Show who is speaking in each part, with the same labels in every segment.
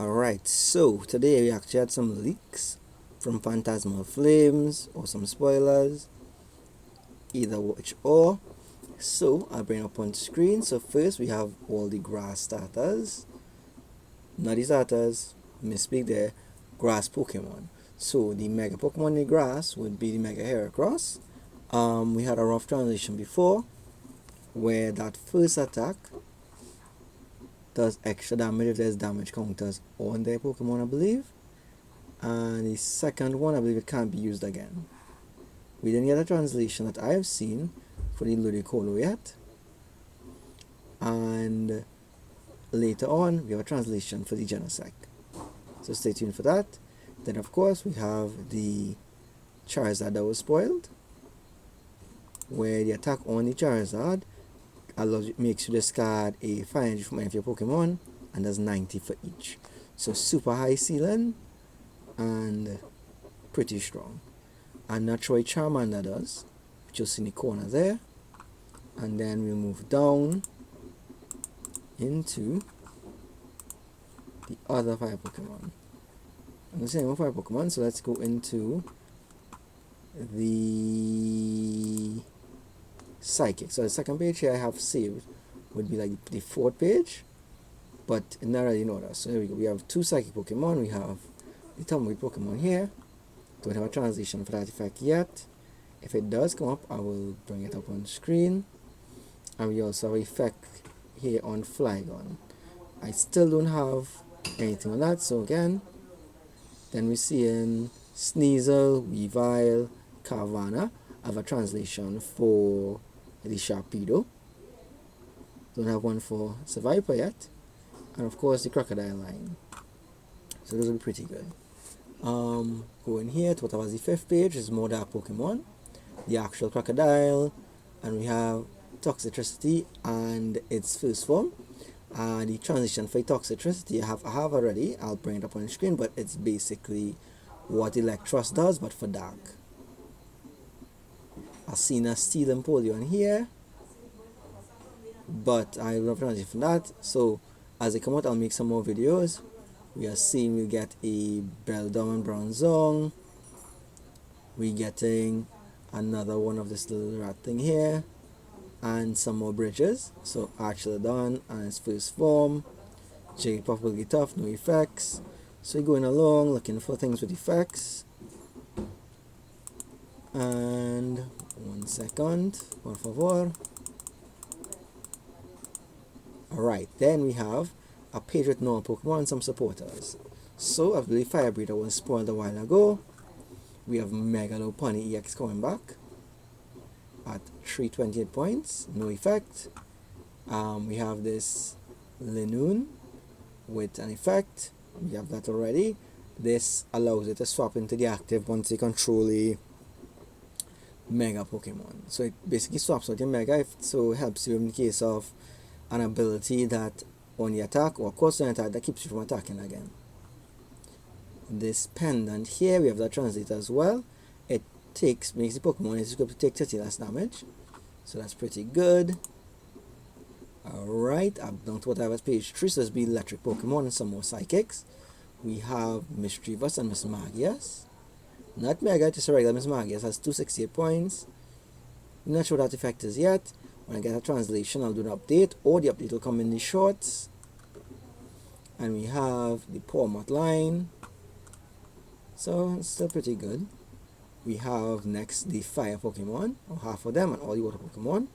Speaker 1: Alright, so today we actually had some leaks from Phantasmal Flames or some spoilers, either which or. So I'll bring up on screen. So first we have all the grass starters, not the starters, misspeak there, grass Pokemon. So the Mega Pokemon in the grass would be the Mega Heracross. We had a rough transition before where that first attack does extra damage if there's damage counters on their Pokemon, I believe. And the second one, I believe it can't be used again. We didn't get a translation that I have seen for the Ludicolo yet. And later on, we have a translation for the Genesect. So stay tuned for that. Then, of course, we have the Charizard that was spoiled, where the attack on the Charizard makes you discard a 500 from any of your Pokemon, and does 90 for each. So super high ceiling and pretty strong. And that's what Charmander does, which you'll see in the corner there. And then we move down into the other fire Pokemon. I'm the same fire Pokemon, so let's go into the Psychic. So the second page here I have saved would be like the fourth page, but not really in order. So here we go. We have two Psychic Pokemon. We have the Tumbleweed Pokemon here. Don't have a translation for that effect yet. If it does come up, I will bring it up on screen. And we also have an effect here on Flygon. I still don't have anything on that, so again, then we see in Sneasel, Weavile, Carvanha. I have a translation for the Sharpedo. Don't have one for Survivor yet. And of course the Crocodile line. So those will be pretty good. Going here to what was the fifth page is more Dark Pokemon. The actual Crocodile. And we have Toxicity and its first form. The transition for Toxicity I have already. I'll bring it up on the screen, but it's basically what Electros does, but for dark. I've seen a Steel Empoleon here, but I will not transition from that. So as they come out, I'll make some more videos. We are seeing we get a Beldum and Bronzong. We're getting another one of this little rat thing here, and some more bridges. So Archelodon and its first form. Jigglypuff will get tough, no effects. So we're going along looking for things with effects. And 1 second, por favor. Alright, then we have a page with normal Pokemon and some supporters. So I believe Fire Breather was spoiled a while ago. We have Mega Lopunny EX coming back at 328 points, no effect. We have this Linoon with an effect. We have that already. This allows it to swap into the active once you control a Mega Pokemon. So it basically swaps out your Mega, so it helps you in the case of an ability that on the attack or cause an attack that keeps you from attacking again. This pendant here, we have that translator as well. It makes the Pokemon is equipped to take 30 less damage. So that's pretty good. Alright, I'm down to what I have at page 3, so let's be electric Pokemon and some more psychics. We have Mischievous and Miss Magius. Not Mega, just a regular Miss Magius, has 268 points. I'm not sure what that effect is yet. When I get a translation, I'll do an update, or the update will come in the shorts. And we have the Pawmot line. So it's still pretty good. We have next the fire Pokemon, or half of them, and all the water Pokemon.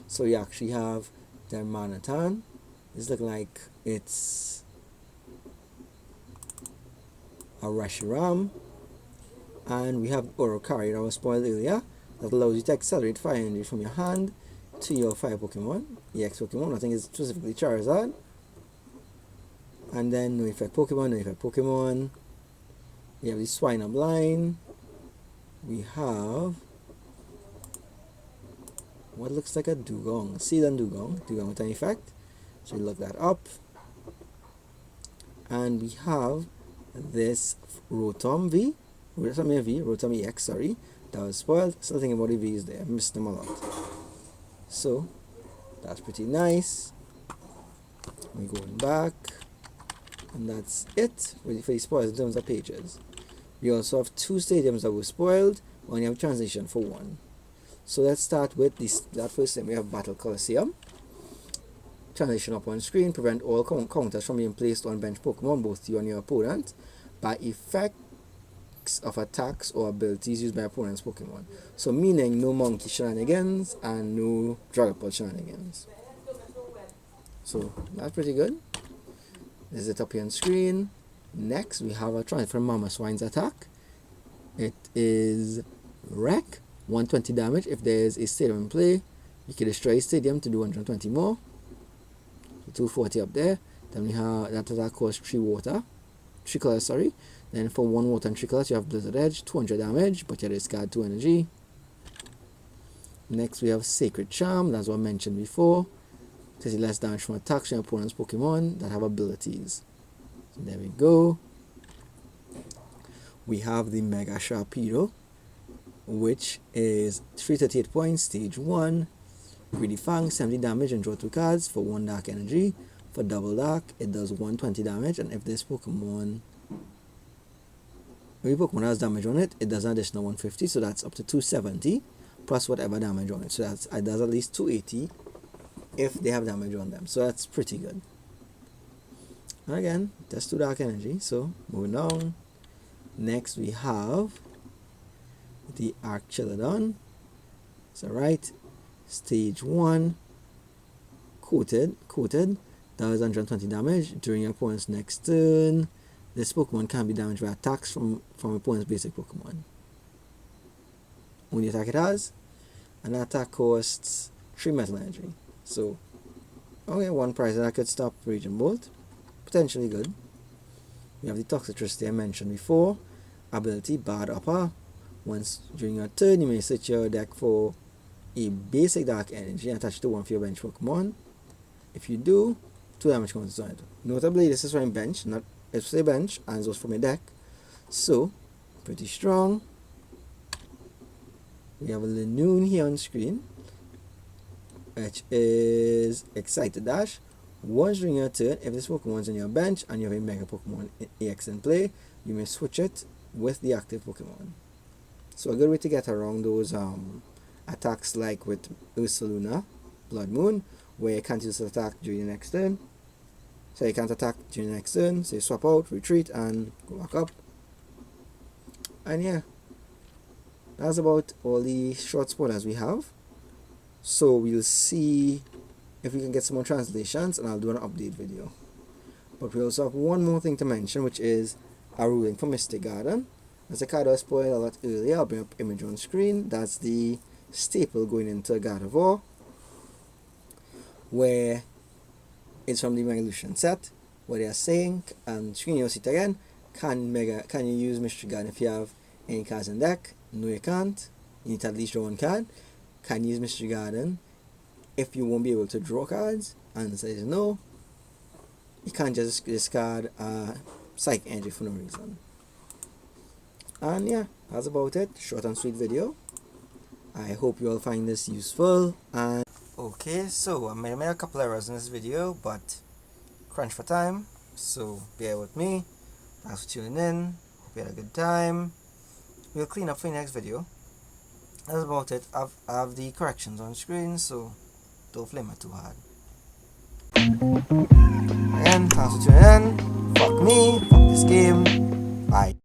Speaker 1: So we actually have the Manatan. This looks like it's a Reshiram. And we have Orokari that was spoiled earlier, that allows you to accelerate fire energy from your hand to your fire Pokemon, EX Pokemon. I think it's specifically Charizard. And then no effect Pokemon. We have the Swinub line. We have what looks like a Dugong, Sealand Dugong with an effect. So we look that up. And we have this Rotom EX, sorry, that was spoiled. Still thinking about the V's there, I missed them a lot. So that's pretty nice. We're going back. And that's it for the spoils in terms of pages. We also have 2 stadiums that were spoiled, and you have translation for 1. So let's start with that first thing. We have Battle Coliseum. Translation up on screen. Prevent all counters from being placed on bench Pokemon, both you and your opponent, by effects of attacks or abilities used by opponent's Pokemon. So meaning no monkey shenanigans and no Dragapult shenanigans. So that's pretty good. This is it up here on screen. Next we have a transfer from Mamoswine's attack. It is Wreck, 120 damage. If there is a stadium in play, you can destroy a stadium to do 120 more. So 240 up there. Then we have that attack costs 3 colors, sorry. Then for 1 water and 3 colors you have Blizzard Edge, 200 damage, but you discard 2 energy. Next we have Sacred Charm, that's what I mentioned before. Takes less damage from attacks from your opponent's Pokemon that have abilities. So there we go. We have the Mega Sharpedo, which is 338 points, stage 1. Greedy Fang, 70 damage and draw 2 cards for 1 dark energy. For double dark, it does 120 damage, and if this Pokemon, every Pokemon has damage on it, it does an additional 150, so that's up to 270 plus whatever damage on it. So it does at least 280 if they have damage on them. So that's pretty good. And again, that's 2 dark energy. So moving on. Next we have the Archilodon. So right, stage 1, coated, does 120 damage during your opponent's next turn. This Pokemon can be damaged by attacks from opponent's basic Pokemon. Only attack it has, and that attack costs 3 metal energy. So, okay, 1 prize that could stop Raging Bolt. Potentially good. We have the Toxicity I mentioned before. Ability, Bad Upper. Once during your turn, you may search your deck for a basic dark energy and attach it to one of your bench Pokemon. If you do, 2 damage comes on it. Notably, this is from bench, not it's a bench, and it was from a deck. So, pretty strong. We have a Linoone here on screen, which is Excited Dash. Once during your turn, if this Pokemon is on your bench and you have a Mega Pokémon EX in play, you may switch it with the active Pokemon. So a good way to get around those attacks like with Ursaluna, Blood Moon, where you can't use the attack during the next turn. So you can't attack during the next turn, so you swap out, retreat, and go back up. And yeah, that's about all the short spoilers we have. So we'll see if we can get some more translations, and I'll do an update video. But we also have one more thing to mention, which is a ruling for Mystic Garden. As a card I spoiled a lot earlier, I'll bring up image on screen. That's the staple going into God of War, where it's from the Mega Evolution set, where they are saying, and screen you'll see it again, can you use Mystic Garden if you have any cards in deck? No, you can't. You need to at least draw 1 card. Can you use Mystic Garden if you won't be able to draw cards? Answer is no. You can't just discard Psychic Energy for no reason. And yeah, that's about it. Short and sweet video. I hope you all find this useful. And okay, so I made a couple errors in this video, but crunch for time, so bear with me. Thanks for tuning in. Hope you had a good time. We'll clean up for the next video. That's about it. I have the corrections on screen, so don't flame it too hard. Again, thanks for tuning in. Fuck me, fuck this game.